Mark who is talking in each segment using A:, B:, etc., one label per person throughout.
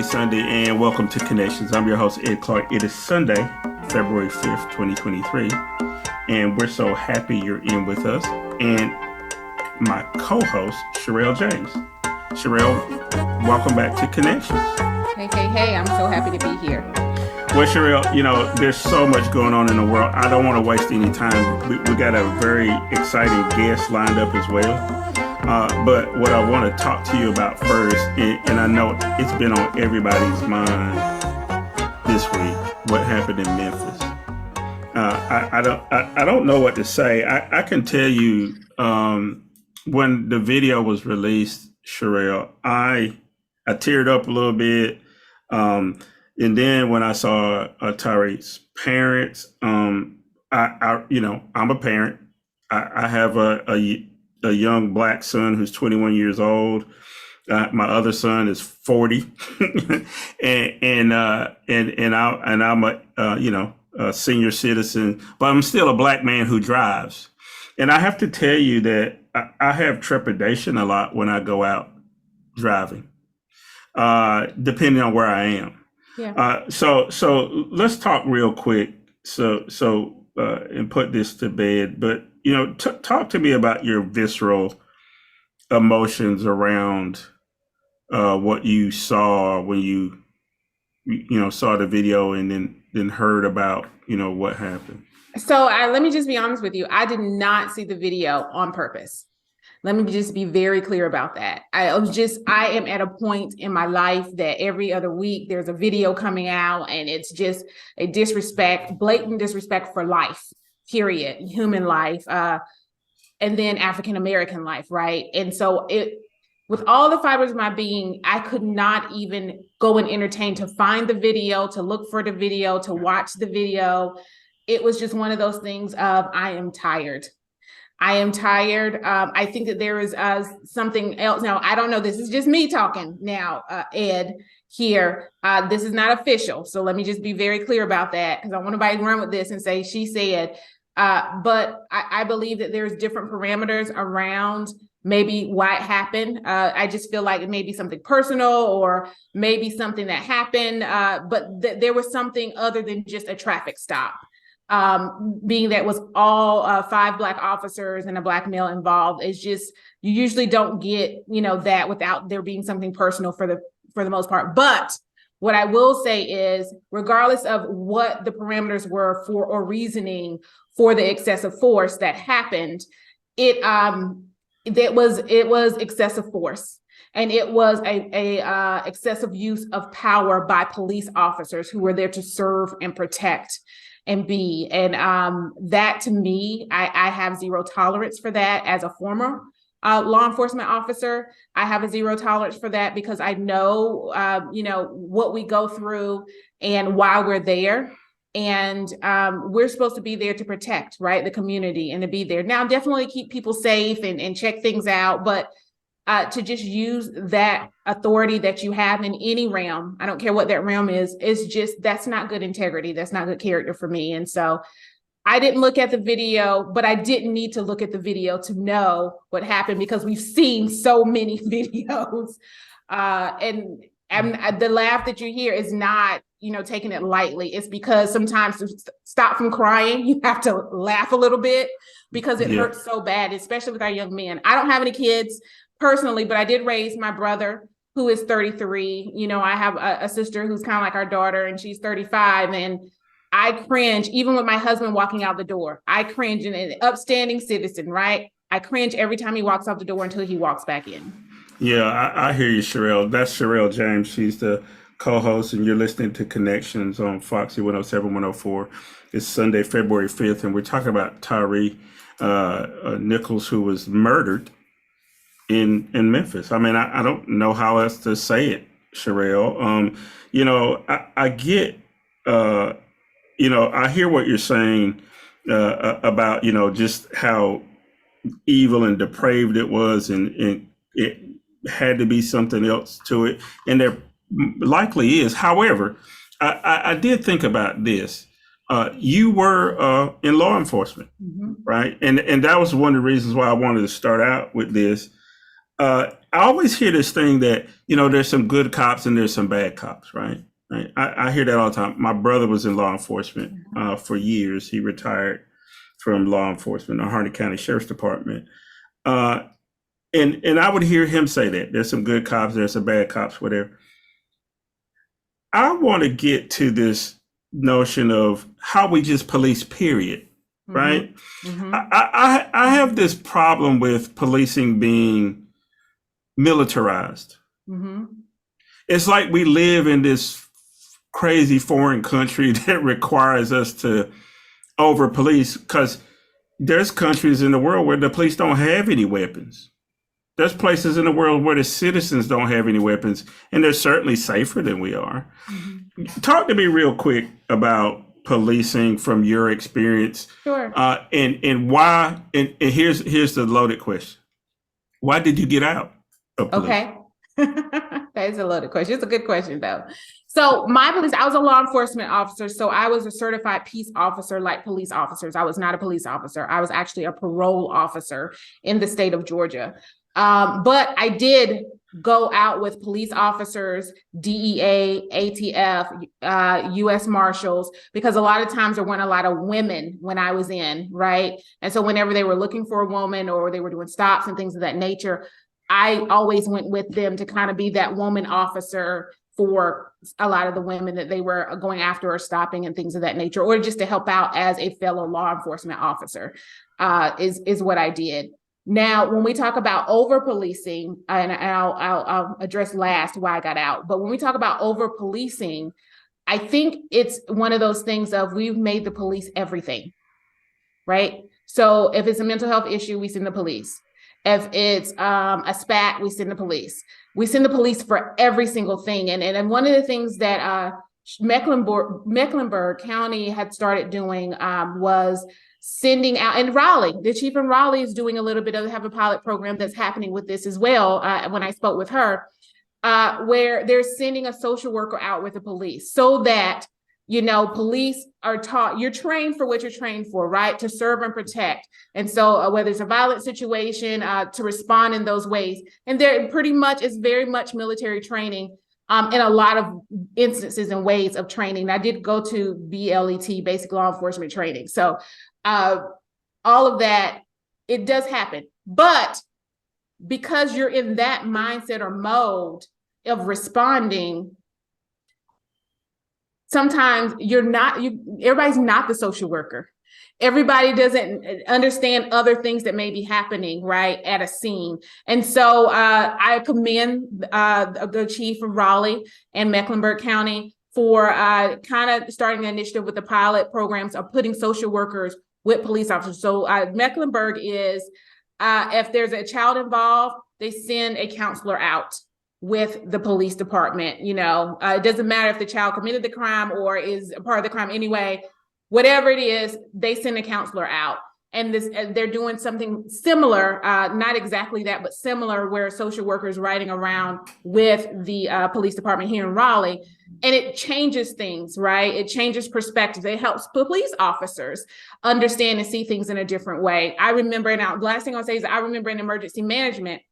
A: happy Sunday, and welcome to Connections. I'm your host, Ed Clark. It is Sunday, February 5th, 2023, and we're so happy you're in with us. And my co-host, Sherelle James. Sherelle, welcome back to Connections.
B: Hey, I'm so happy to be here.
A: Well, Sherelle, there's so much going on in the world. I don't want to waste any time. We got a very exciting guest lined up as well. But what I want to talk to you about first, and I know it's been on everybody's mind this week, what happened in Memphis. I don't know what to say. I can tell you when the video was released, Sherelle, I teared up a little bit. And then when I saw Tyreek's parents, I'm a parent. I have a young black son who's 21 years old. My other son is 40, and I'm a senior citizen, but I'm still a black man who drives. And I have to tell you that I have trepidation a lot when I go out driving, depending on where I am.
B: Yeah.
A: So let's talk real quick. And put this to bed, but talk to me about your visceral emotions around what you saw when you saw the video and then heard about what happened.
B: So let me just be honest with you. I did not see the video on purpose. Let me just be very clear about that. I am at a point in my life that every other week there's a video coming out and it's just a blatant disrespect for life, period, human life, and then African-American life, right? And so with all the fibers of my being, I could not even go and entertain to find the video, to look for the video, to watch the video. It was just one of those things of, I am tired. I think that there is something else. Now, I don't know. This is just me talking now, Ed, here. This is not official. So let me just be very clear about that, because I want nobody to run with this and say, she said. But I believe that there's different parameters around maybe why it happened. I just feel like it may be something personal or maybe something that happened. But there was something other than just a traffic stop. Being that was all 5 Black officers and a Black male involved, is just, you usually don't get, that without there being something personal for the most part. But what I will say is, regardless of what the parameters were for or reasoning for the excessive force that happened, it was excessive force. And it was a excessive use of power by police officers who were there to serve and protect and be. And that, to me, I have zero tolerance for that. As a former law enforcement officer, I have a zero tolerance for that, because I know, what we go through and why we're there. And we're supposed to be there to protect, right, the community, and to be there. Now, definitely keep people safe and check things out. But to just use that authority that you have in any realm, I don't care what that realm is just, that's not good integrity. That's not good character for me. And so I didn't look at the video, but I didn't need to look at the video to know what happened, because we've seen so many videos. And the laugh that you hear is not, taking it lightly. It's because sometimes to stop from crying, you have to laugh a little bit, because it hurts so bad, especially with our young men. I don't have any kids personally, but I did raise my brother, who is 33. I have a sister who's kind of like our daughter, and she's 35. And I cringe, even with my husband walking out the door. I cringe, and an upstanding citizen, right? I cringe every time he walks out the door until he walks back in.
A: Yeah, I hear you, Sherelle. That's Sherelle James. She's the co-host, and you're listening to Connections on Foxy 107, 104. It's Sunday, February 5th, and we're talking about Tyre Nichols, who was murdered in Memphis. I mean, I don't know how else to say it, Sherelle. I get, I hear what you're saying about, just how evil and depraved it was, and it had to be something else to it. And there likely is. However, I did think about this. You were in law enforcement, right? And that was one of the reasons why I wanted to start out with this. I always hear this thing that, there's some good cops and there's some bad cops, right? Right. I hear that all the time. My brother was in law enforcement for years. He retired from law enforcement, the Harnett County Sheriff's Department. And I would hear him say that there's some good cops, there's some bad cops, whatever. I want to get to this notion of how we just police, period. Right?
B: Mm-hmm.
A: I have this problem with policing being militarized.
B: Mm-hmm.
A: It's like we live in this crazy foreign country that requires us to over police, because there's countries in the world where the police don't have any weapons. There's places in the world where the citizens don't have any weapons, and they're certainly safer than we are. Mm-hmm. Talk to me real quick about policing from your experience.
B: Sure.
A: And why, and here's the loaded question. Why did you get out of police?
B: Okay. That is a loaded question. It's a good question though. So I was a law enforcement officer. So I was a certified peace officer like police officers. I was not a police officer. I was actually a parole officer in the state of Georgia. But I did go out with police officers, DEA, ATF, U.S. Marshals, because a lot of times there weren't a lot of women when I was in, right? And so whenever they were looking for a woman or they were doing stops and things of that nature, I always went with them to kind of be that woman officer for a lot of the women that they were going after or stopping and things of that nature, or just to help out as a fellow law enforcement officer, is what I did. Now, when we talk about over policing, and I'll address last why I got out, but when we talk about over policing, I think it's one of those things of we've made the police everything, right? So if it's a mental health issue, we send the police. If it's a spat, we send the police. We send the police for every single thing. And one of the things that Mecklenburg County had started doing was sending out, and Raleigh, the chief in Raleigh is doing have a pilot program that's happening with this as well. When I spoke with her, where they're sending a social worker out with the police so that, police are taught, you're trained for what you're trained for, right? To serve and protect. And so whether it's a violent situation, to respond in those ways. And there pretty much is very much military training in a lot of instances and ways of training. I did go to BLET, basic law enforcement training. So all of that, it does happen. But because you're in that mindset or mode of responding, sometimes everybody's not the social worker. Everybody doesn't understand other things that may be happening, right, at a scene. And so I commend the chief of Raleigh and Mecklenburg County for kind of starting an initiative with the pilot programs of putting social workers with police officers. So Mecklenburg is, if there's a child involved, they send a counselor out with the police department. It doesn't matter if the child committed the crime or is a part of the crime anyway, whatever it is, they send a counselor out. And they're doing something similar, not exactly that, but similar, where social workers riding around with the police department here in Raleigh. And it changes things, right? It changes perspectives. It helps police officers understand and see things in a different way. I remember, and the last thing I'll say is I remember in emergency management,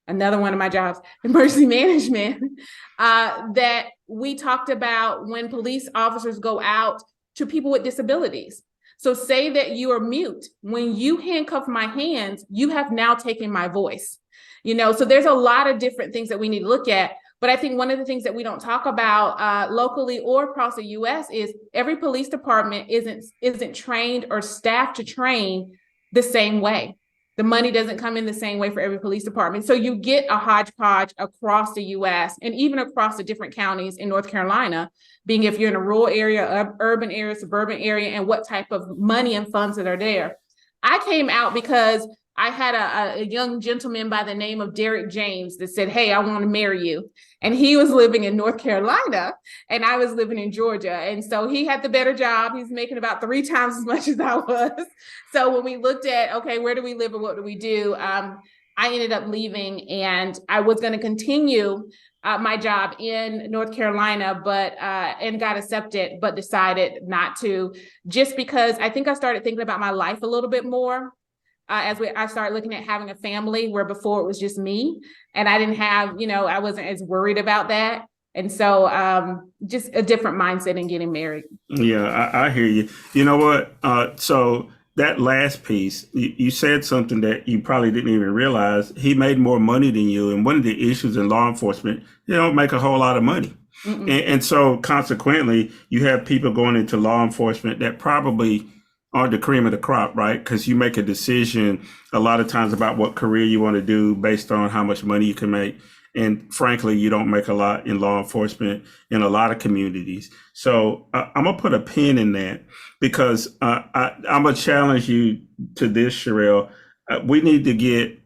B: another one of my jobs, emergency management, that we talked about when police officers go out to people with disabilities. So say that you are mute. When you handcuff my hands, you have now taken my voice. So there's a lot of different things that we need to look at. But I think one of the things that we don't talk about locally or across the U.S. is every police department isn't trained or staffed to train the same way. The money doesn't come in the same way for every police department. So you get a hodgepodge across the U.S. and even across the different counties in North Carolina, being if you're in a rural area, urban area, suburban area, and what type of money and funds that are there. I came out because I had a young gentleman by the name of Derek James that said, "Hey, I want to marry you." And he was living in North Carolina and I was living in Georgia. And so he had the better job. He's making about 3 times as much as I was. So when we looked at, okay, where do we live and what do we do? I ended up leaving, and I was going to continue my job in North Carolina, but and got accepted, but decided not to, just because I think I started thinking about my life a little bit more. I started looking at having a family, where before it was just me, and I didn't have, I wasn't as worried about that. And so just a different mindset in getting married.
A: Yeah, I hear you. You know what? So that last piece, you said something that you probably didn't even realize. He made more money than you. And one of the issues in law enforcement, they don't make a whole lot of money. And so consequently, you have people going into law enforcement that probably aren't the cream of the crop, right? Because you make a decision a lot of times about what career you want to do based on how much money you can make. And frankly, you don't make a lot in law enforcement in a lot of communities. So I'm going to put a pin in that, because I'm going to challenge you to this, Sherelle. We need to get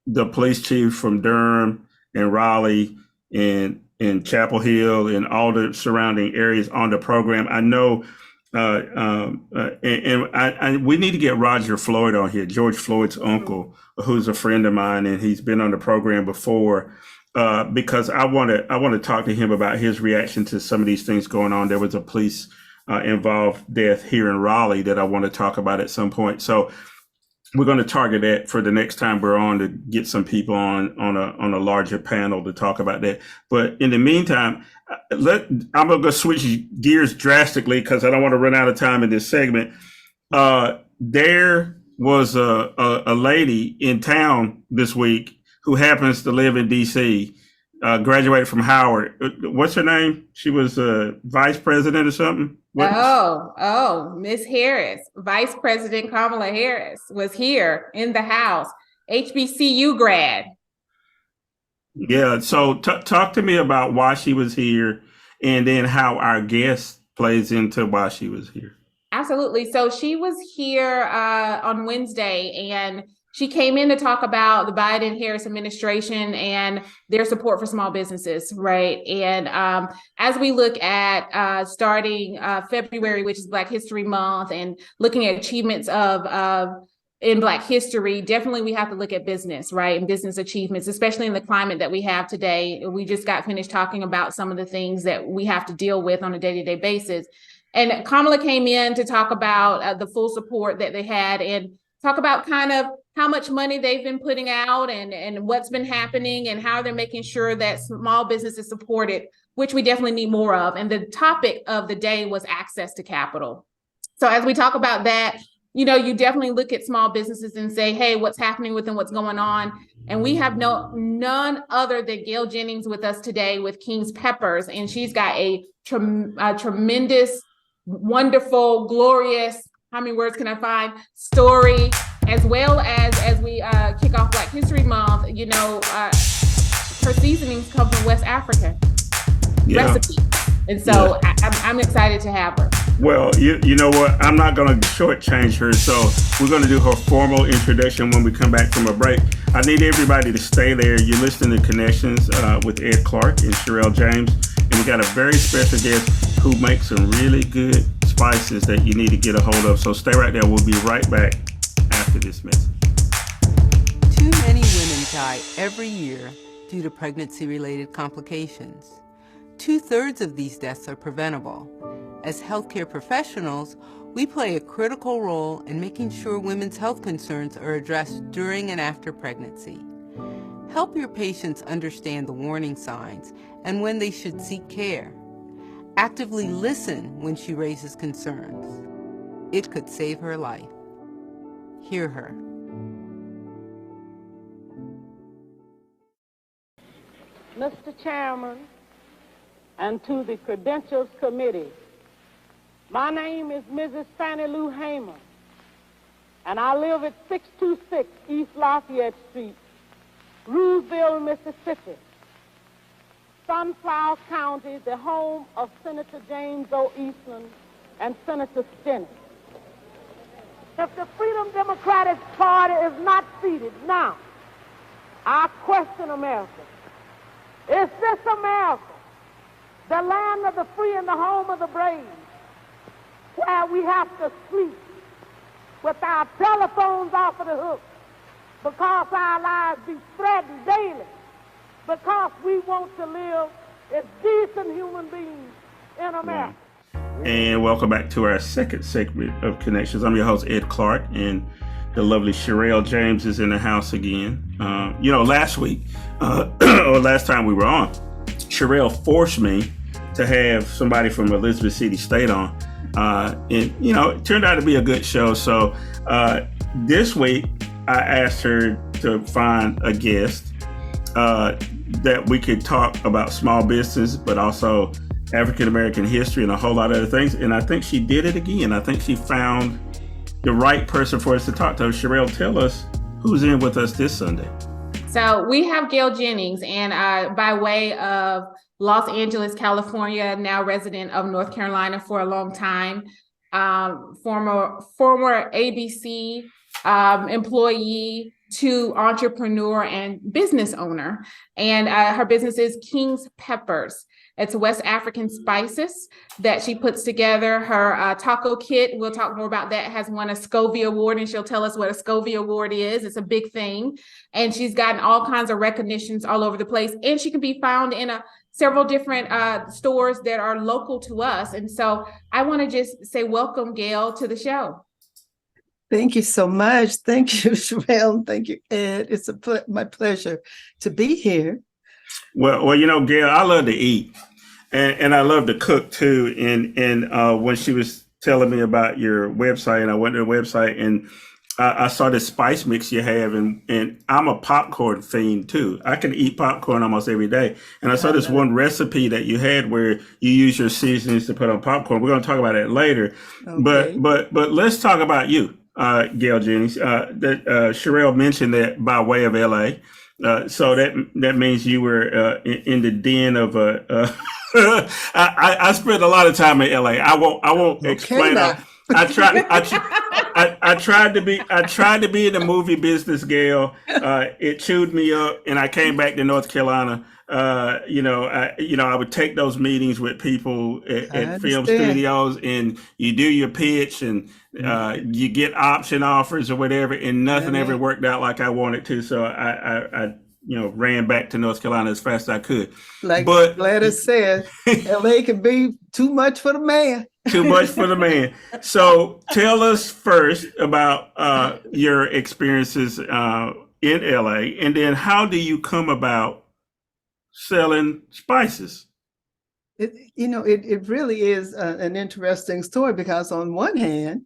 A: the police chief from Durham and Raleigh and Chapel Hill and all the surrounding areas on the program. I know, and we need to get Roger Floyd on here, George Floyd's uncle, who's a friend of mine, and he's been on the program before. Because I want to talk to him about his reaction to some of these things going on. There was a police involved death here in Raleigh that I want to talk about at some point. So we're going to target that for the next time we're on, to get some people on a larger panel to talk about that. But in the meantime, I'm going to switch gears drastically because I don't want to run out of time in this segment. There was a lady in town this week who happens to live in D.C., graduated from Howard. What's her name? She was vice president or something?
B: Miss Harris. Vice President Kamala Harris was here in the House, HBCU grad.
A: Yeah, so talk to me about why she was here, and then how our guest plays into why she was here.
B: Absolutely. So she was here on Wednesday, and she came in to talk about the Biden-Harris administration and their support for small businesses, right? And as we look at starting February, which is Black History Month, and looking at achievements in Black history, definitely we have to look at business, right? And business achievements, especially in the climate that we have today. We just got finished talking about some of the things that we have to deal with on a day-to-day basis. And Kamala came in to talk about the full support that they had, and talk about kind of how much money they've been putting out, and what's been happening, and how they're making sure that small business is supported, which we definitely need more of. And the topic of the day was access to capital. So as we talk about that, you definitely look at small businesses and say, hey, what's happening with them, what's going on? And we have none other than Gail Jennings with us today with King's Peppers. And she's got a tremendous, wonderful, glorious, how many words can I find, story, as well as we kick off Black History Month. Her seasonings come from West Africa recipes. And so I'm excited to have her.
A: Well, you know what? I'm not going to shortchange her. So we're going to do her formal introduction when we come back from a break. I need everybody to stay there. You're listening to Connections with Ed Clark and Sherelle James. And we got a very special guest who makes some really good spices that you need to get a hold of. So stay right there. We'll be right back after this message.
C: Too many women die every year due to pregnancy-related complications. 2/3 of these deaths are preventable. As healthcare professionals, we play a critical role in making sure women's health concerns are addressed during and after pregnancy. Help your patients understand the warning signs and when they should seek care. Actively listen when she raises concerns. It could save her life. Hear her.
D: Mr. Chairman, and to the Credentials Committee, my name is Mrs. Fannie Lou Hamer, and I live at 626 East Lafayette Street, Rooseville, Mississippi, Sunflower County, the home of Senator James O. Eastland and Senator Stinnett. If the Freedom Democratic Party is not seated now, I question America. Is this America, the land of the free and the home of the brave, where we have to sleep with our telephones off of the hook because our lives be threatened daily, because we want to live as decent human beings in America?
A: And welcome back to our second segment of Connections. I'm your host, Ed Clark, and the lovely Sherelle James is in the house again. Last week, or last time we were on, Sherelle forced me to have somebody from Elizabeth City State on. It turned out to be a good show. So this week, I asked her to find a guest that we could talk about small business, but also African American history and a whole lot of other things. And I think she did it again. I think she found the right person for us to talk to. Sherelle, tell us who's in with us this Sunday.
B: So we have Gayle Jennings, and by way of Los Angeles, California, now resident of North Carolina for a long time, former ABC employee to entrepreneur and business owner. And her business is King's Peppers. It's West African spices that she puts together. Her taco kit, we'll talk more about that, has won a Scovie Award, and she'll tell us what a Scovie Award is. It's a big thing. And she's gotten all kinds of recognitions all over the place. And she can be found in several different stores that are local to us. And so I want to just say welcome, Gayle, to the show.
E: Thank you so much. Thank you, Sherelle. Thank you, Ed. It's my pleasure to be here.
A: Well, Gayle, I love to eat, and I love to cook too. And when she was telling me about your website, and I went to the website, and I saw the spice mix you have, and I'm a popcorn fiend too. I can eat popcorn almost every day. And I saw this one recipe that you had where you use your seasonings to put on popcorn. We're going to talk about that later. Okay. But let's talk about you, Gayle Jennings. Sherelle mentioned that by way of LA. So that means you were in the den of I spent a lot of time in LA. I won't explain. I tried to be in the movie business, Gayle. It chewed me up, and I came back to North Carolina. I would take those meetings with people at film studios, and you do your pitch, and you get option offers or whatever, and nothing ever worked out like I wanted to. So I ran back to North Carolina as fast as I could.
E: But Gladys said, LA can be too much for the man.
A: Too much for the man. So tell us first about your experiences in LA, and then how do you come about selling spices?
E: It really is an interesting story, because on one hand,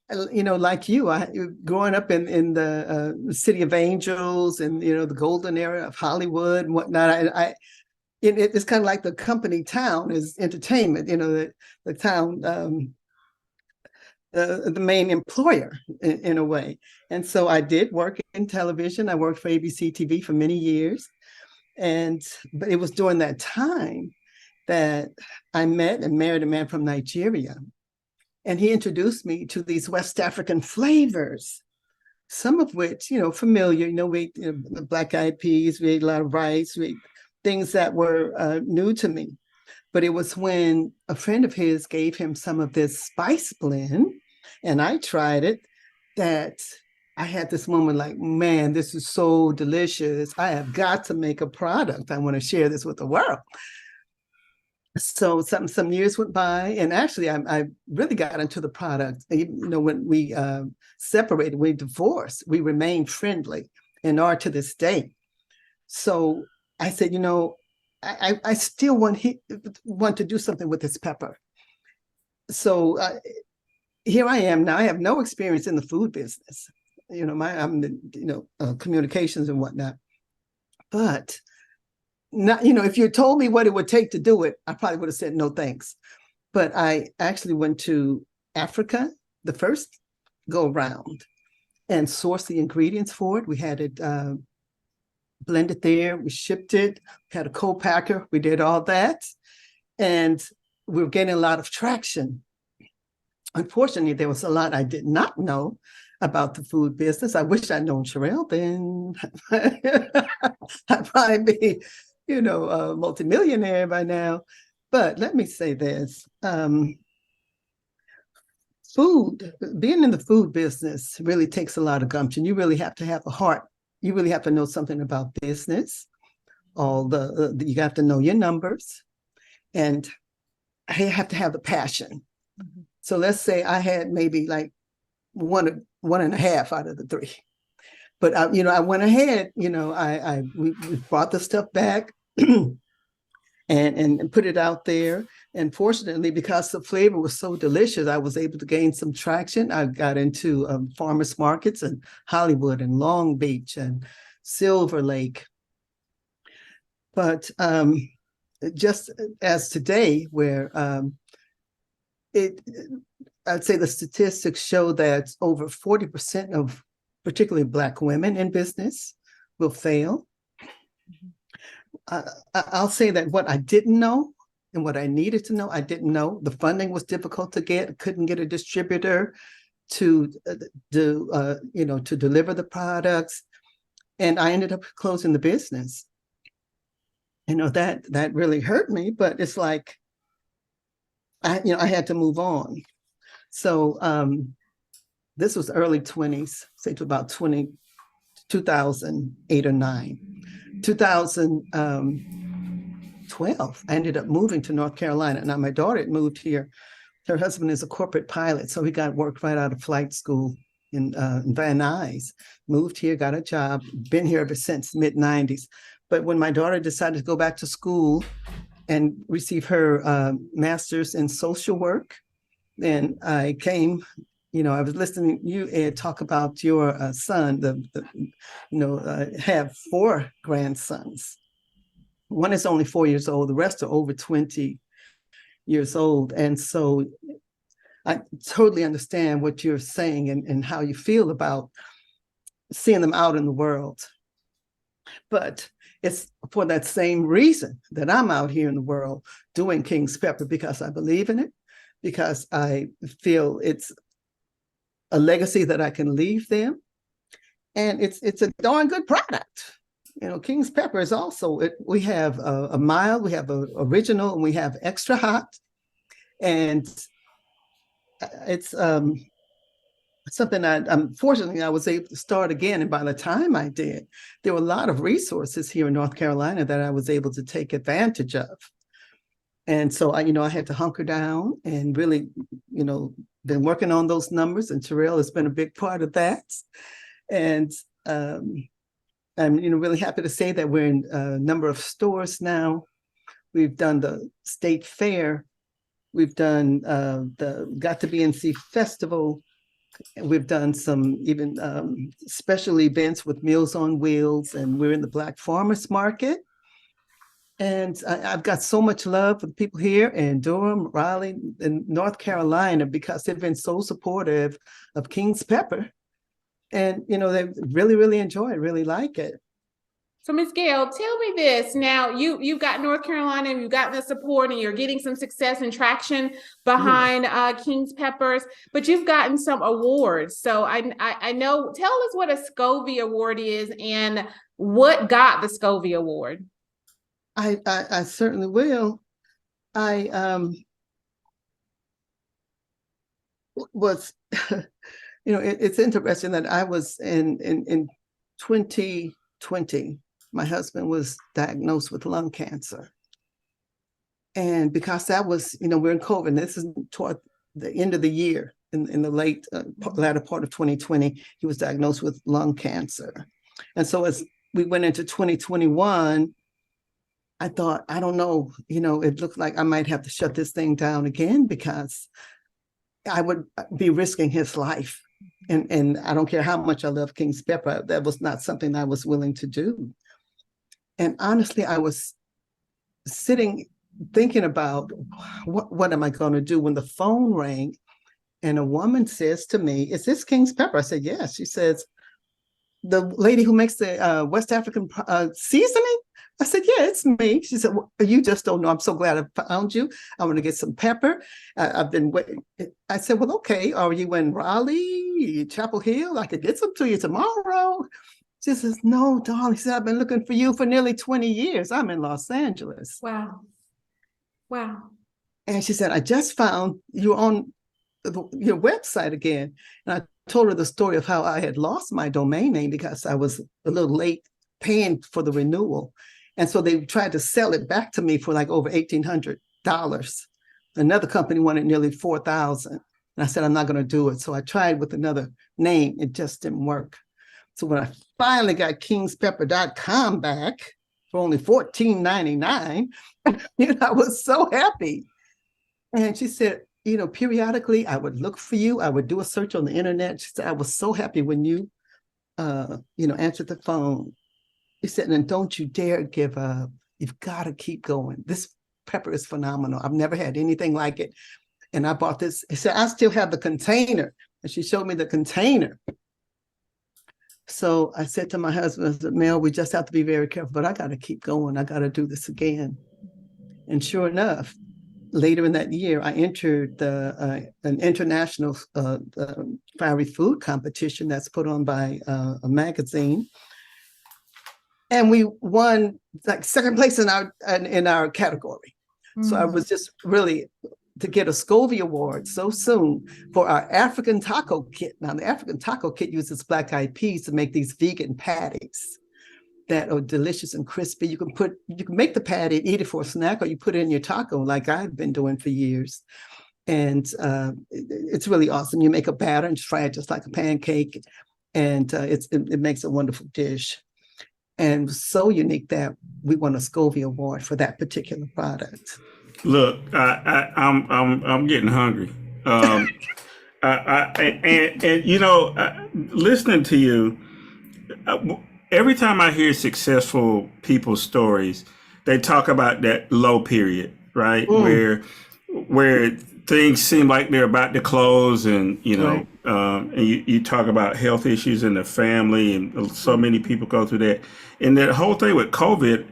E: like you, growing up in the City of Angels and, the golden era of Hollywood and whatnot, it's kind of like the company town is entertainment, the town, the main employer in a way. And so I did work in television. I worked for ABC TV for many years. But it was during that time that I met and married a man from Nigeria. And he introduced me to these West African flavors, some of which, familiar, we ate black eyed peas, we ate a lot of rice, we ate things that were new to me. But it was when a friend of his gave him some of this spice blend, and I tried it, that I had this moment like, man, this is so delicious. I have got to make a product. I want to share this with the world. So some years went by, and actually I really got into the product. When we separated, we divorced, we remained friendly and are to this day. So I said, I still want to do something with this pepper. So here I am now. I have no experience in the food business. I'm communications and whatnot. But not, if you told me what it would take to do it, I probably would have said no thanks. But I actually went to Africa the first go around and sourced the ingredients for it. We had it blended there. We shipped it, had a co-packer. We did all that. And we were getting a lot of traction. Unfortunately, there was a lot I did not know about the food business. I wish I'd known Sherelle then. I'd probably be, a multimillionaire by now. But let me say this. Being in the food business really takes a lot of gumption. You really have to have a heart. You really have to know something about business. You have to know your numbers, and you have to have the passion. Mm-hmm. So let's say I had maybe like one and a half out of the three. But I went ahead. We brought the stuff back and put it out there. And fortunately, because the flavor was so delicious, I was able to gain some traction. I got into farmers markets in Hollywood and Long Beach and Silver Lake. But just as today, where I'd say the statistics show that over 40% of particularly Black women in business will fail. I'll say that what I didn't know and what I needed to know, I didn't know. The funding was difficult to get. Couldn't get a distributor to deliver the products, and I ended up closing the business. That really hurt me, but it's like I had to move on. So this was early 20s, say to about 2008 or 9. 2012, I ended up moving to North Carolina. Now, my daughter had moved here. Her husband is a corporate pilot, so he got work right out of flight school in Van Nuys. Moved here, got a job, been here ever since mid-90s. But when my daughter decided to go back to school and receive her master's in social work, then I came. I was listening to you, Ed, talk about your son, have 4 grandsons. One is only 4 years old. The rest are over 20 years old. And so I totally understand what you're saying and how you feel about seeing them out in the world. But it's for that same reason that I'm out here in the world doing King's Pepper, because I believe in it, because I feel it's a legacy that I can leave them. And it's a darn good product. King's Pepper is also, we have a mild, we have a original, and we have extra hot. And it's something unfortunately, I was able to start again. And by the time I did, there were a lot of resources here in North Carolina that I was able to take advantage of. And so I had to hunker down and really, been working on those numbers, and Terrell has been a big part of that. And I'm really happy to say that we're in a number of stores now. We've done the state fair. We've done the Got to BNC Festival. We've done some even special events with Meals on Wheels, and we're in the Black Farmers Market. And I've got so much love for the people here in Durham, Raleigh, and North Carolina, because they've been so supportive of King's Pepper. And, they really, really enjoy it, really like it.
B: So, Ms. Gayle, tell me this. Now, you've got North Carolina, and you've got the support, and you're getting some success and traction behind King's Peppers, but you've gotten some awards. So I know, tell us what a Scovie Award is and what got the Scovie Award.
E: I certainly will. I was, it's interesting that I was in 2020, my husband was diagnosed with lung cancer. And because that was, we're in COVID, and this is toward the end of the year, in the latter part of 2020, he was diagnosed with lung cancer. And so as we went into 2021, I thought, I don't know, it looked like I might have to shut this thing down again, because I would be risking his life. And I don't care how much I love King's Pepper, that was not something I was willing to do. And honestly, I was sitting thinking about what am I going to do when the phone rang and a woman says to me, "Is this King's Pepper?" I said, "Yes." She says, "The lady who makes the West African seasoning?" I said, "Yeah, it's me." She said, "Well, you just don't know. I'm so glad I found you. I want to get some pepper. I've been waiting." I said, "Well, okay. Are you in Raleigh, Chapel Hill? I could get some to you tomorrow." She says, "No, darling." She said, "I've been looking for you for nearly 20 years. I'm in Los Angeles."
B: Wow.
E: And she said, "I just found you on your website again." And I told her the story of how I had lost my domain name because I was a little late paying for the renewal. And so they tried to sell it back to me for like over $1,800. Another company wanted nearly $4,000. And I said, I'm not going to do it. So I tried with another name. It just didn't work. So when I finally got kingspepper.com back for only $14.99, I was so happy. And she said, periodically I would look for you. I would do a search on the internet. She said, I was so happy when you, answered the phone. She said, and don't you dare give up. You've got to keep going. This pepper is phenomenal. I've never had anything like it. And I bought this. She said, I still have the container. And she showed me the container. So I said to my husband, I said, Mel, we just have to be very careful, but I got to keep going. I got to do this again. And sure enough, later in that year, I entered an international fiery food competition that's put on by a magazine. And we won like second place in our category. So I was just really to get a Scovie Award so soon for our African taco kit. Now, the African taco kit uses black eyed peas to make these vegan patties that are delicious and crispy. You can make the patty and eat it for a snack, or you put it in your taco like I've been doing for years. And it's really awesome. You make a batter and fry it just like a pancake. And it makes a wonderful dish. And so unique that we won a Scovie Award for that particular product.
A: Look, I'm getting hungry. Listening to you, every time I hear successful people's stories, they talk about that low period, right? Where things seem like they're about to close, and
E: Right.
A: And you talk about health issues in the family, and so many people go through that. And the whole thing with COVID,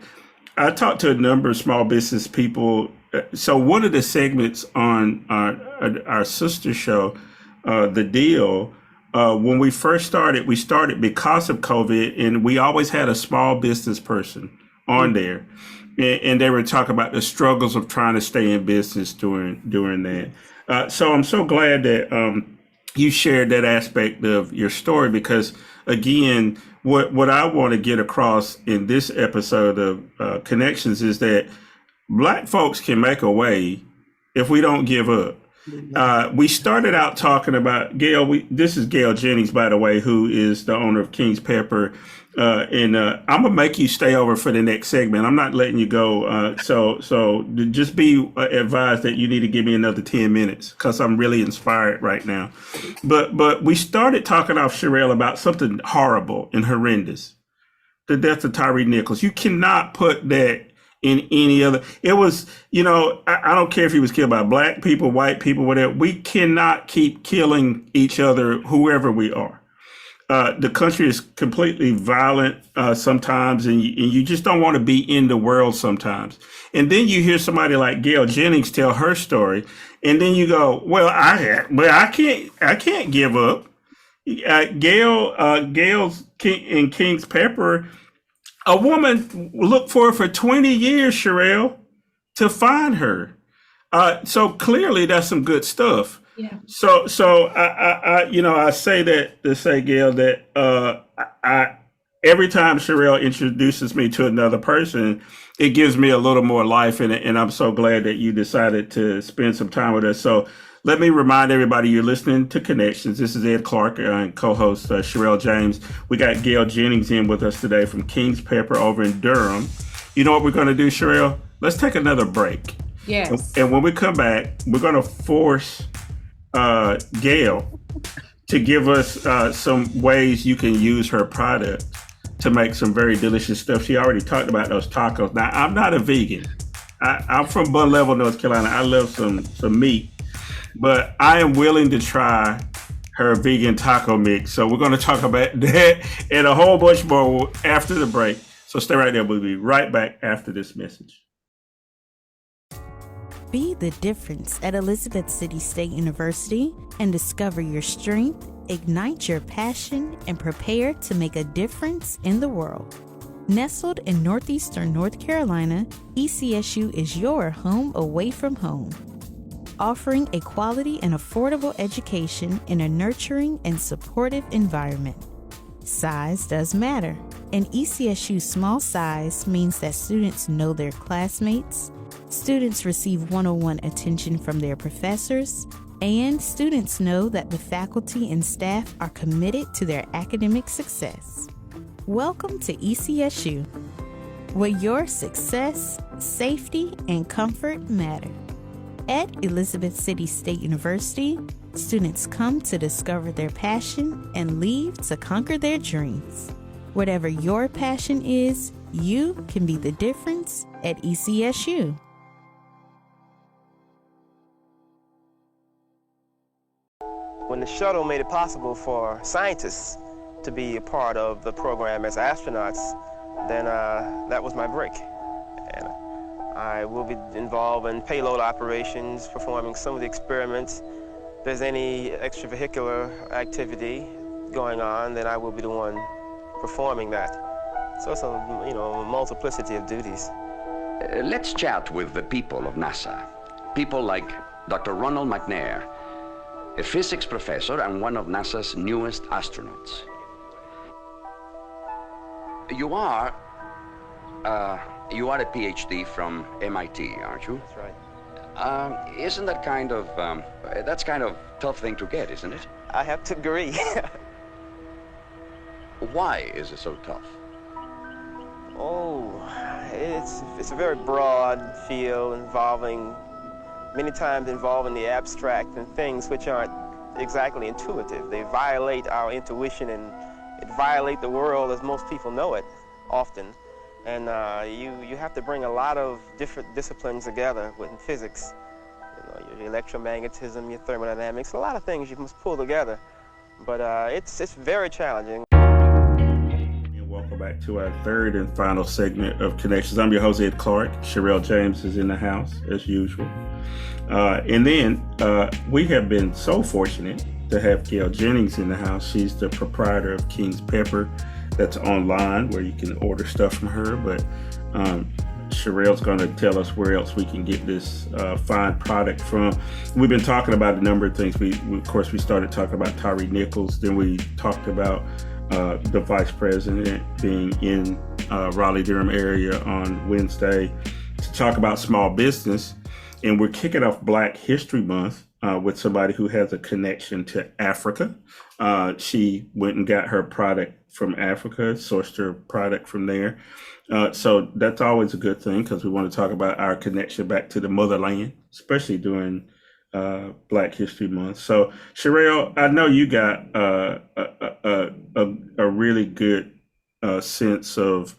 A: I talked to a number of small business people. So one of the segments on our sister show, The Deal, when we first started, we started because of COVID, and we always had a small business person on there. And they were talking about the struggles of trying to stay in business during that. So I'm so glad that you shared that aspect of your story, because again, what I want to get across in this episode of Connections is that Black folks can make a way if we don't give up. We started out talking about Gail. This is Gail Jennings, by the way, who is the owner of King's Pepper. And I'm gonna make you stay over for the next segment. I'm not letting you go. So just be advised that you need to give me another 10 minutes, because I'm really inspired right now. But we started talking off, Sherelle, about something horrible and horrendous: the death of Tyre Nichols. You cannot put that in any other. It was, I don't care if he was killed by Black people, white people, whatever. We cannot keep killing each other, whoever we are. The country is completely violent sometimes, and you just don't want to be in the world sometimes. And then you hear somebody like Gail Jennings tell her story, and then you go, "Well, I can't give up." Gail's in King's Pepper, a woman looked for her for 20 years, Sherelle, to find her. So clearly, that's some good stuff.
B: Yeah.
A: So I say that to say, Gail, that I every time Sherelle introduces me to another person, it gives me a little more life in it, and I'm so glad that you decided to spend some time with us. So let me remind everybody, you're listening to Connections. This is Ed Clark and co-host Sherelle James. We got Gail Jennings in with us today from King's Pepper over in Durham. You know what we're going to do, Sherelle? Let's take another break.
B: Yes.
A: And when we come back, we're going to force Gail to give us some ways you can use her product to make some very delicious stuff. She already talked about those tacos. Now, I'm not a vegan. I'm from Bun Level, North Carolina. I love some meat, but I am willing to try her vegan taco mix. So we're going to talk about that and a whole bunch more after the break. So stay right there. We'll be right back after this message.
F: Be the difference at Elizabeth City State University and discover your strength, ignite your passion, and prepare to make a difference in the world. Nestled in northeastern North Carolina, ECSU is your home away from home, offering a quality and affordable education in a nurturing and supportive environment. Size does matter, and ECSU's small size means that students know their classmates, students receive one-on-one attention from their professors, And students know that the faculty and staff are committed to their academic success. Welcome to ECSU, where your success, safety, and comfort matter. At Elizabeth City State University, students come to discover their passion and leave to conquer their dreams. Whatever your passion is, you can be the difference at ECSU.
G: When the shuttle made it possible for scientists to be a part of the program as astronauts, then that was my break. And I will be involved in payload operations, performing some of the experiments. If there's any extravehicular activity going on, then I will be the one performing that. So it's a multiplicity of duties.
H: Let's chat with the people of NASA. People like Dr. Ronald McNair, a physics professor and one of NASA's newest astronauts. You are a PhD from MIT, aren't you?
G: That's right.
H: Isn't that that's kind of tough thing to get, isn't it?
G: I have to agree.
H: Why is it so tough?
G: Oh, it's a very broad field many times involving the abstract and things which aren't exactly intuitive. They violate our intuition and it violate the world as most people know it often. And you have to bring a lot of different disciplines together within physics. Your electromagnetism, your thermodynamics, a lot of things you must pull together. But it's very challenging.
A: Welcome back to our third and final segment of Connections. I'm your host, Ed Clark. Sherelle James is in the house, as usual. And then we have been so fortunate to have Gail Jennings in the house. She's the proprietor of King's Pepper. That's online where you can order stuff from her. But Sherelle's going to tell us where else we can get this fine product from. We've been talking about a number of things. Of course, we started talking about Tyree Nichols. Then we talked about the vice president being in Raleigh-Durham area on Wednesday to talk about small business. And we're kicking off Black History Month with somebody who has a connection to Africa. She went and got her product from Africa, sourced her product from there. So that's always a good thing because we want to talk about our connection back to the motherland, especially during Black History Month. So Sherelle, I know you got a really good sense of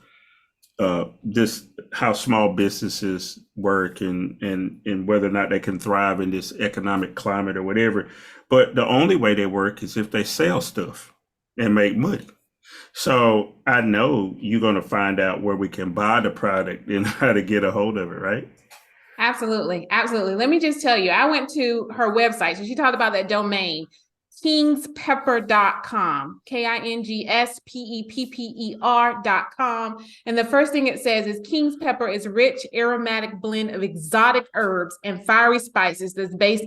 A: this, how small businesses work and whether or not they can thrive in this economic climate or whatever. But the only way they work is if they sell stuff and make money. So I know you're going to find out where we can buy the product and how to get a hold of it, right?
B: Absolutely. Absolutely. Let me just tell you, I went to her website. So she talked about that domain, kingspepper.com, KINGSPEPPER.com. And the first thing it says is King's Pepper is rich, aromatic blend of exotic herbs and fiery spices that's based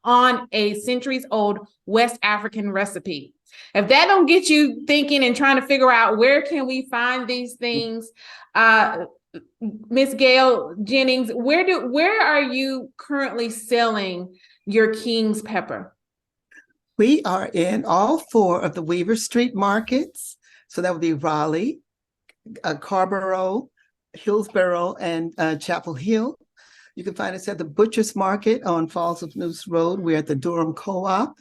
B: on a centuries-old West African recipe. If that don't get you thinking and trying to figure out where can we find these things, Miss Gail Jennings, where are you currently selling your King's Pepper?
E: We are in all 4 of the Weaver Street markets. So that would be Raleigh, Carborough, Hillsborough, and Chapel Hill. You can find us at the Butcher's Market on Falls of Neuse Road. We're at the Durham Co-op.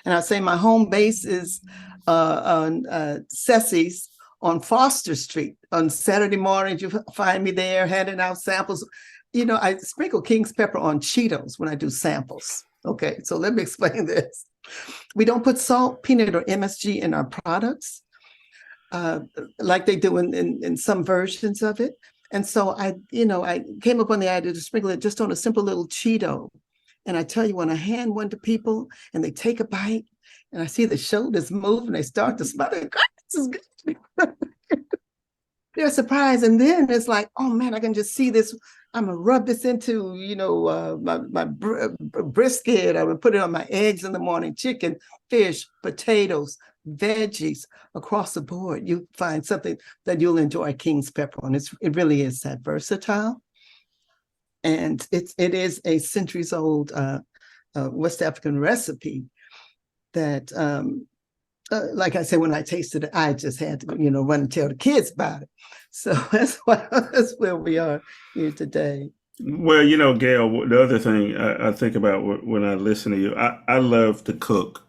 E: And I'll say my home base is on Cessie's on Foster Street. On Saturday mornings, you find me there handing out samples. I sprinkle King's Pepper on Cheetos when I do samples. Okay, so let me explain this. We don't put salt, peanut, or MSG in our products like they do in some versions of it. And so I came up on the idea to sprinkle it just on a simple little Cheeto. And I tell you, when I hand one to people and they take a bite and I see the shoulders move and they start to smell it, God, this is good. They're surprised. And then it's like, oh man, I can just see this. I'm gonna rub this into, my brisket. I'm gonna put it on my eggs in the morning, chicken, fish, potatoes, veggies, across the board. You find something that you'll enjoy King's Pepper on. It really is that versatile. And it is a centuries old West African recipe that, like I said, when I tasted it, I just had to, run and tell the kids about it. So that's where we are here today.
A: Well, Gail, the other thing I think about when I listen to you, I love to cook.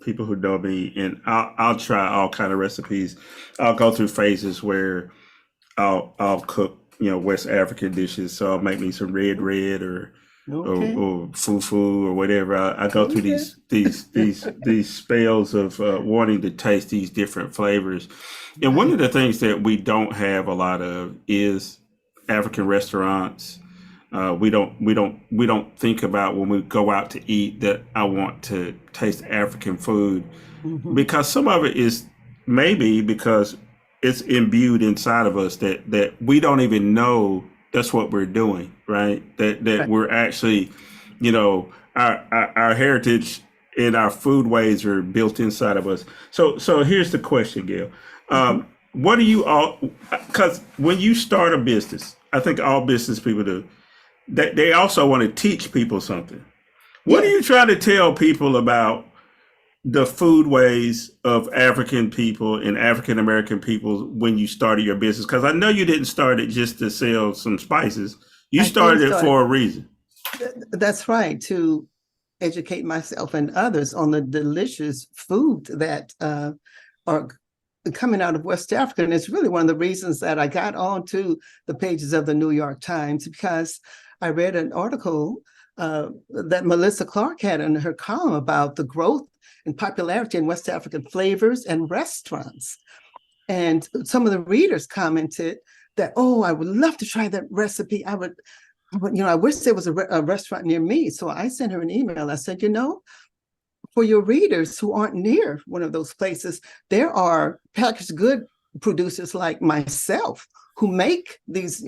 A: People who know me, and I'll try all kind of recipes. I'll go through phases where I'll cook, West African dishes. So I'll make me some red or
E: Okay.
A: or fufu or whatever. I go through these spells of wanting to taste these different flavors. And one of the things that we don't have a lot of is African restaurants. We don't think about when we go out to eat that I want to taste African food, because some of it is maybe because it's imbued inside of us that we don't even know that's what we're doing, right? That
E: Right.
A: we're actually, our heritage and our food ways are built inside of us. So here's the question, Gail. What do you all? Because when you start a business, I think all business people do. They also want to teach people something. What are you trying to tell people about the food ways of African people and African American people when you started your business? Because I know you didn't start it just to sell some spices. You
E: I did
A: started it
E: start-
A: for a reason.
E: That's right, to educate myself and others on the delicious food that are coming out of West Africa. And it's really one of the reasons that I got onto the pages of the New York Times, because I read an article that Melissa Clark had in her column about the growth and popularity in West African flavors and restaurants. And some of the readers commented that, oh, I would love to try that recipe. I wish there was a restaurant near me. So I sent her an email. I said, for your readers who aren't near one of those places, there are packaged good producers like myself who make these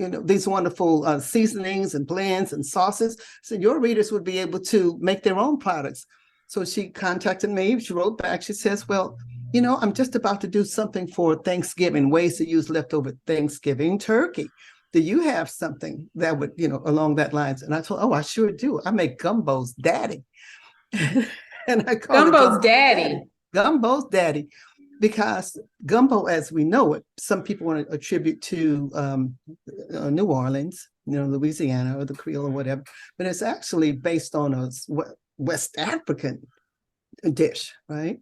E: wonderful seasonings and blends and sauces. So your readers would be able to make their own products. So she contacted me. She wrote back. She says, well, I'm just about to do something for Thanksgiving, ways to use leftover Thanksgiving turkey. Do you have something that would, along that lines? And I told, oh, I sure do. I make Gumbo's Daddy. And I call it
B: Gumbo's Daddy.
E: Gumbo's Daddy, because gumbo, as we know it, some people want to attribute to New Orleans, Louisiana, or the Creole or whatever, but it's actually based on a West African dish, right?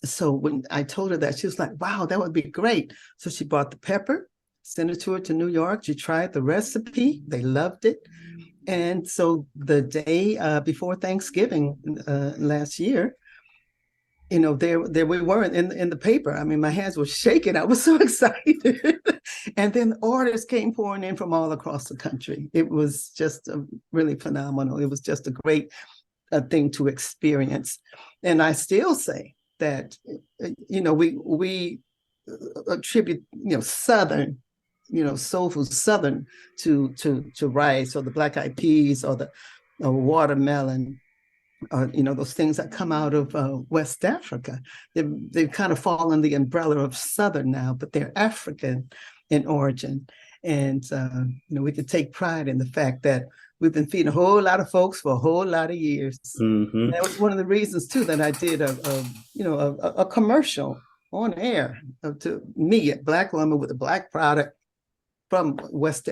E: So when I told her that, she was like, wow, that would be great. So she bought the pepper, sent it to her to New York. She tried the recipe. They loved it. And so the day before Thanksgiving last year, there we were in the paper. I mean, my hands were shaking. I was so excited. And then orders came pouring in from all across the country. It was just really phenomenal. It was just a great thing to experience. And I still say that, we attribute, Southern, soulful Southern to rice or the black eyed peas or the watermelon, or those things that come out of West Africa. They've kind of fallen the umbrella of Southern now, but they're African in origin. And we can take pride in the fact that we've been feeding a whole lot of folks for a whole lot of years.
A: Mm-hmm.
E: That was one of the reasons too that I did a commercial on air to me at Black Lumber with a Black product from West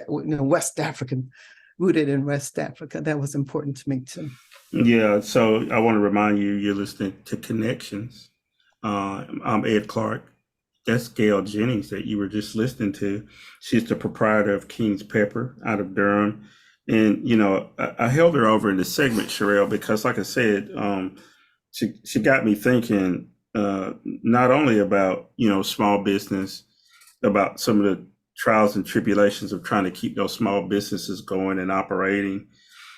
E: African, rooted in West Africa. That was important to me too.
A: Yeah, so I want to remind you, you're listening to Connections. I'm Ed Clark. That's Gail Jennings that you were just listening to. She's the proprietor of King's Pepper out of Durham. And, I held her over in the segment, Sherelle, because like I said, she got me thinking not only about, small business, about some of the trials and tribulations of trying to keep those small businesses going and operating,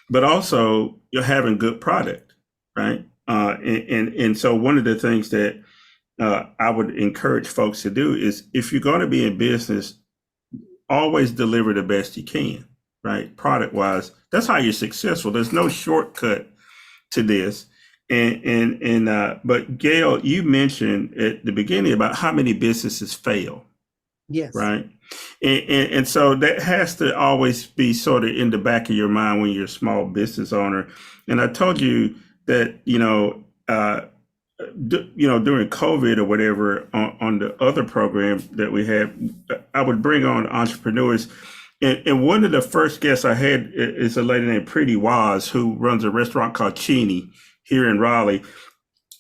A: but also you're having good product, right? And so one of the things that I would encourage folks to do is, if you're going to be in business, always deliver the best you can, right? Product wise, that's how you're successful. There's no shortcut to this. But Gail, you mentioned at the beginning about how many businesses fail,
E: Yes.
A: right? And so that has to always be sort of in the back of your mind when you're a small business owner. And I told you that, during COVID or whatever on the other program that we had, I would bring on entrepreneurs. And one of the first guests I had is a lady named Pretty Waz, who runs a restaurant called Chini here in Raleigh.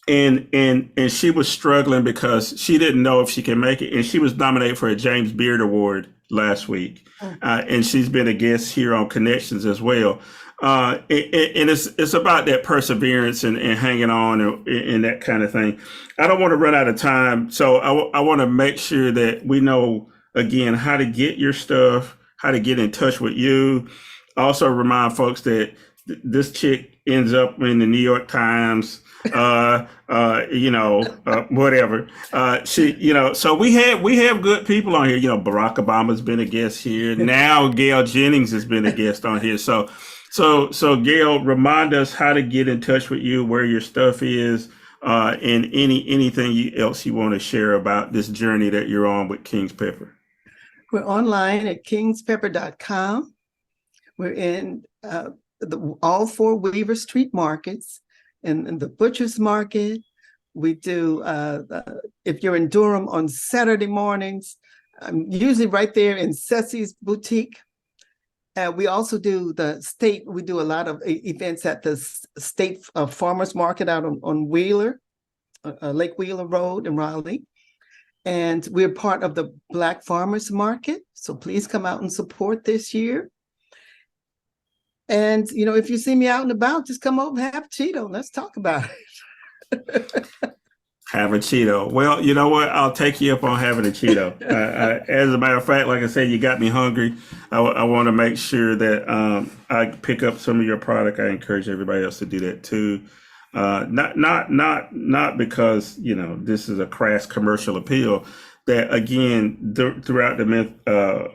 A: And she was struggling because she didn't know if she could make it. And she was nominated for a James Beard Award last week. And she's been a guest here on Connections as well. And it's about that perseverance and hanging on and that kind of thing. I don't want to run out of time. So I want to make sure that we know, again, how to get your stuff, how to get in touch with you. Also remind folks that this chick ends up in the New York Times, whatever. So we have good people on here. Barack Obama's been a guest here. Now Gail Jennings has been a guest on here. So Gail, remind us how to get in touch with you, where your stuff is, and anything else you want to share about this journey that you're on with King's Pepper.
E: We're online at kingspepper.com. We're in all 4 Weaver Street markets and the Butcher's Market. We do, if you're in Durham on Saturday mornings, I'm usually right there in Ceci's Boutique. We also do we do a lot of events at the State Farmers Market out on Wheeler, Lake Wheeler Road in Raleigh. And we're part of the Black Farmers Market. So please come out and support this year. And, if you see me out and about, just come over and have a Cheeto. Let's talk about it.
A: Have a Cheeto. Well, you know what? I'll take you up on having a Cheeto. As a matter of fact, like I said, you got me hungry. I want to make sure that I pick up some of your product. I encourage everybody else to do that too. Not because this is a crass commercial appeal. That again, throughout the month,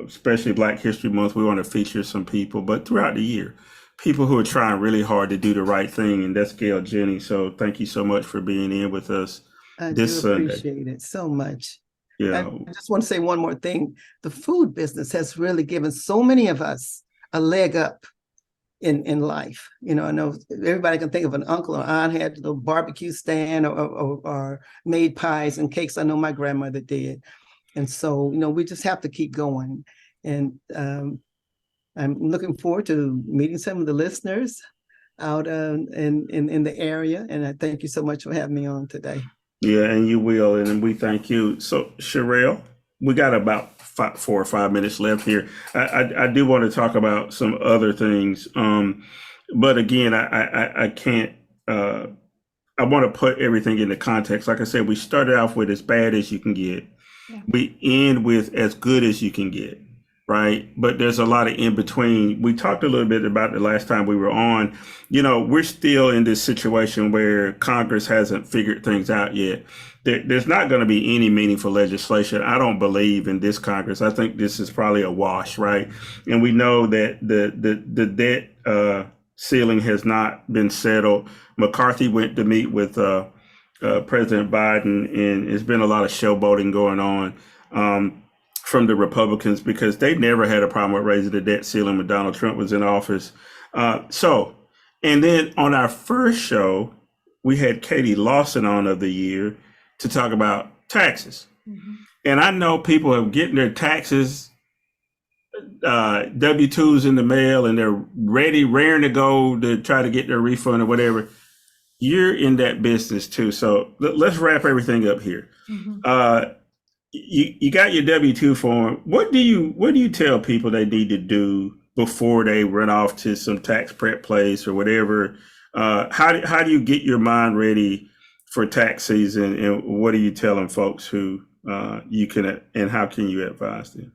A: especially Black History Month, we want to feature some people, but throughout the year, people who are trying really hard to do the right thing, and that's Gail Jennings. So thank you so much for being in with us this Sunday.
E: Appreciate it so much.
A: Yeah.
E: I just want to say one more thing. The food business has really given so many of us a leg up in life. I know everybody can think of an uncle or aunt had the barbecue stand or made pies and cakes. I know my grandmother did. And so, we just have to keep going. And I'm looking forward to meeting some of the listeners out in the area. And I thank you so much for having me on today.
A: Yeah, and you will. And we thank you. So, Sherelle, we got about 4 or 5 minutes left here. I do want to talk about some other things. But again, I can't, I want to put everything into context. Like I said, we started off with as bad as you can get. Yeah. We end with as good as you can get, right? But there's a lot of in between. We talked a little bit about the last time we were on. We're still in this situation where Congress hasn't figured things out yet. There's not going to be any meaningful legislation, I don't believe, in this Congress. I think this is probably a wash, right? And we know that the debt ceiling has not been settled. McCarthy went to meet with President Biden, and there's been a lot of showboating going on from the Republicans because they never had a problem with raising the debt ceiling when Donald Trump was in office. And then on our first show, we had Katie Lawson on of the year to talk about taxes. Mm-hmm. And I know people are getting their taxes, W-2s in the mail, and they're raring to go to try to get their refund or whatever. You're in that business too. So let's wrap everything up here. Mm-hmm. You got your W-2 form. What do you tell people they need to do before they run off to some tax prep place or whatever? How do you get your mind ready for tax season, and what are you telling folks who you can, and how can you advise them?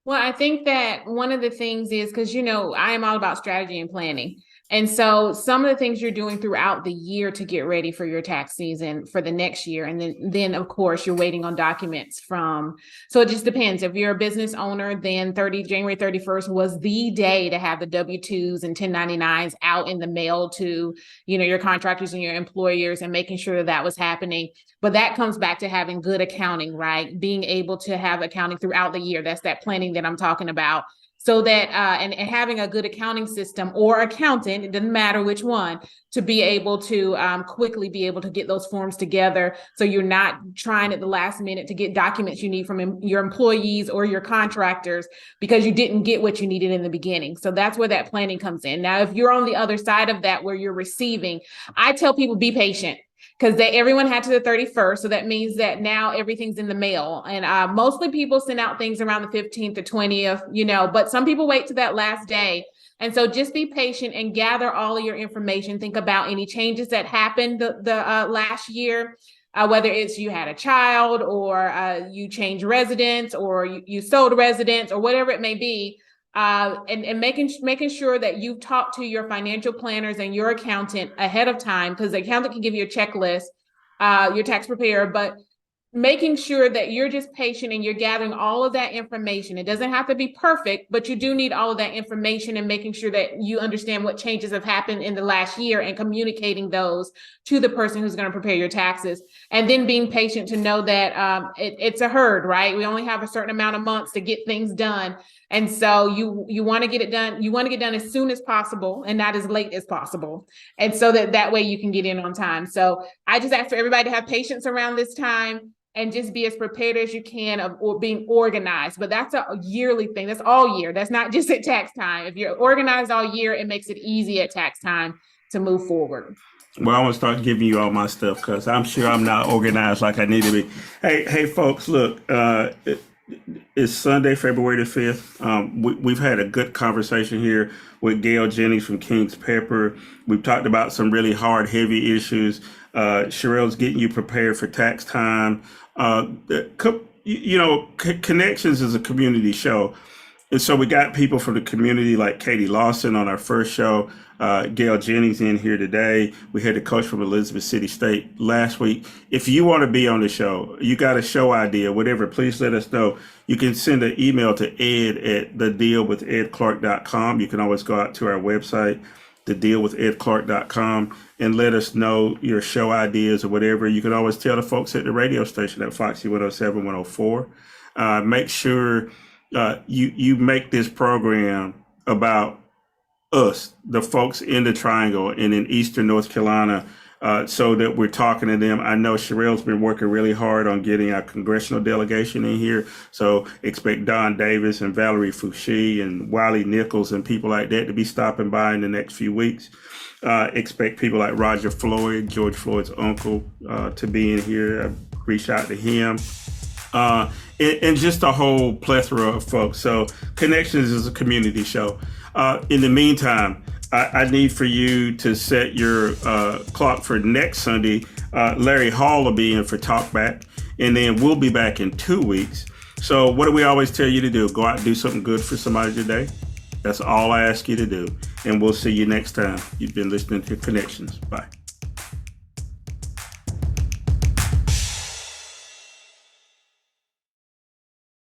B: Well, I think that one of the things is, because, I am all about strategy and planning. And so some of the things you're doing throughout the year to get ready for your tax season for the next year. And then of course, you're waiting on documents so it just depends. If you're a business owner, then January 31st was the day to have the W-2s and 1099s out in the mail to, your contractors and your employers, and making sure that was happening. But that comes back to having good accounting, right? Being able to have accounting throughout the year. That's that planning that I'm talking about. So that, and having a good accounting system or accountant, it doesn't matter which one, to be able to quickly be able to get those forms together. So you're not trying at the last minute to get documents you need from your employees or your contractors because you didn't get what you needed in the beginning. So that's where that planning comes in. Now, if you're on the other side of that, where you're receiving, I tell people be patient. Because everyone had to the 31st. So that means that now everything's in the mail. And mostly people send out things around the 15th or 20th, but some people wait to that last day. And so just be patient and gather all of your information. Think about any changes that happened the last year, whether it's you had a child or you changed residence or you sold residence or whatever it may be. And making sure that you've talked to your financial planners and your accountant ahead of time, because the accountant can give you a checklist, your tax preparer, but making sure that you're just patient and you're gathering all of that information. It doesn't have to be perfect, but you do need all of that information, and making sure that you understand what changes have happened in the last year and communicating those to the person who's going to prepare your taxes. And then being patient to know that it's a herd, right? We only have a certain amount of months to get things done. And so you want to get it done. You want to get done as soon as possible and not as late as possible. And so that way you can get in on time. So I just ask for everybody to have patience around this time and just be as prepared as you can or being organized. But that's a yearly thing. That's all year. That's not just at tax time. If you're organized all year, it makes it easy at tax time to move forward.
A: Well, I want to start giving you all my stuff because I'm sure I'm not organized like I need to be. Hey, folks, look, it's Sunday, February the 5th. We've had a good conversation here with Gail Jennings from King's Pepper. We've talked about some really hard, heavy issues. Sherelle's getting you prepared for tax time. Connections is a community show. And so we got people from the community like Katie Lawson on our first show. Gail Jennings in here today. We had the coach from Elizabeth City State last week. If you want to be on the show, you got a show idea, whatever, please let us know. You can send an email to ed@thedealwithedclark.com. You can always go out to our website, thedealwithedclark.com, and let us know your show ideas or whatever. You can always tell the folks at the radio station at Foxy 107, 104. Make sure you make this program about us, the folks in the Triangle and in Eastern North Carolina, so that we're talking to them. I know Sherelle's been working really hard on getting our congressional delegation in here. So expect Don Davis and Valerie Fouché and Wiley Nichols and people like that to be stopping by in the next few weeks. Expect people like Roger Floyd, George Floyd's uncle, to be in here. Reach out to him. And just a whole plethora of folks. So Connections is a community show. In the meantime, I need for you to set your clock for next Sunday. Larry Hall will be in for Talkback, and then we'll be back in 2 weeks. So what do we always tell you to do? Go out and do something good for somebody today. That's all I ask you to do. And we'll see you next time. You've been listening to Connections. Bye.